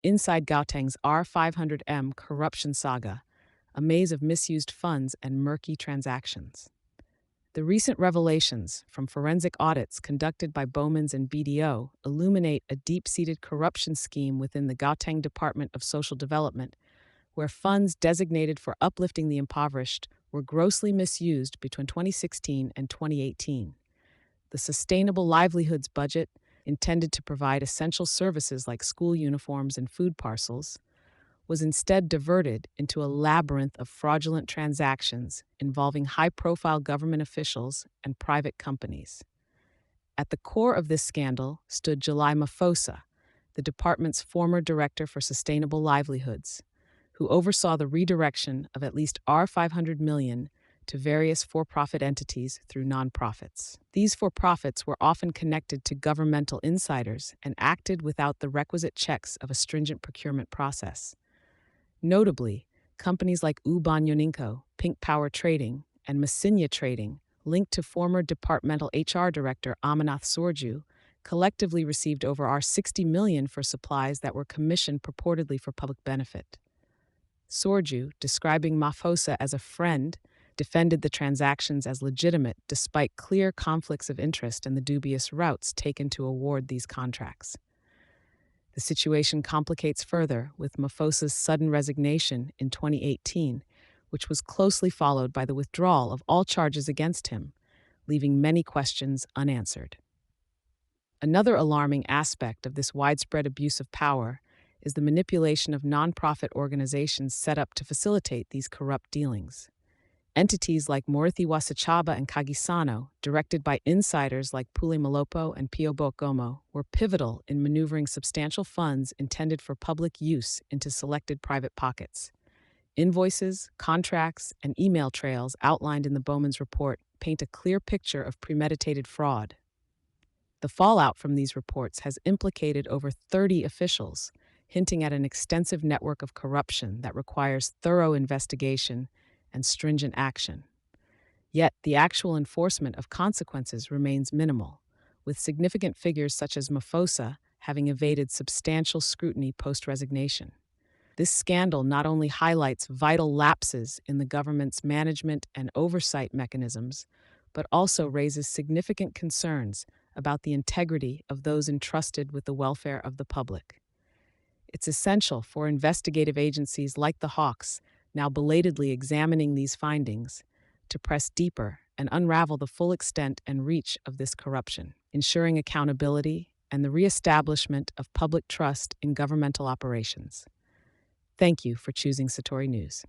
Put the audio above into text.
inside Gauteng's R500M corruption saga, a maze of misused funds and murky transactions. The recent revelations from forensic audits conducted by Bowmans and BDO illuminate a deep-seated corruption scheme within the Gauteng Department of Social Development, where funds designated for uplifting the impoverished were grossly misused between 2016 and 2018. The Sustainable Livelihoods budget, intended to provide essential services like school uniforms and food parcels, was instead diverted into a labyrinth of fraudulent transactions involving high-profile government officials and private companies. At the core of this scandal stood July Mafosa, the department's former director for sustainable livelihoods, who oversaw the redirection of at least R500 million to various for-profit entities through nonprofits. These for-profits were often connected to governmental insiders and acted without the requisite checks of a stringent procurement process. Notably, companies like Ubanyoninko, Pink Power Trading, and Masinya Trading, linked to former departmental HR director Amanath Sorju, collectively received over R60 million for supplies that were commissioned purportedly for public benefit. Sorju, describing Mafosa as a friend, defended the transactions as legitimate despite clear conflicts of interest and the dubious routes taken to award these contracts. The situation complicates further with Mafosa's sudden resignation in 2018, which was closely followed by the withdrawal of all charges against him, leaving many questions unanswered. Another alarming aspect of this widespread abuse of power is the manipulation of nonprofit organizations set up to facilitate these corrupt dealings. Entities like Murithi Wasachaba and Kagisano, directed by insiders like Pule Malopo and Pio Bokomo, were pivotal in maneuvering substantial funds intended for public use into selected private pockets. Invoices, contracts, and email trails outlined in the Bowman's report paint a clear picture of premeditated fraud. The fallout from these reports has implicated over 30 officials, hinting at an extensive network of corruption that requires thorough investigation and stringent action. Yet, the actual enforcement of consequences remains minimal, with significant figures such as Mafosa having evaded substantial scrutiny post-resignation. This scandal not only highlights vital lapses in the government's management and oversight mechanisms, but also raises significant concerns about the integrity of those entrusted with the welfare of the public. It's essential for investigative agencies like the Hawks, now belatedly examining these findings, to press deeper and unravel the full extent and reach of this corruption, ensuring accountability and the reestablishment of public trust in governmental operations. Thank you for choosing Satori News.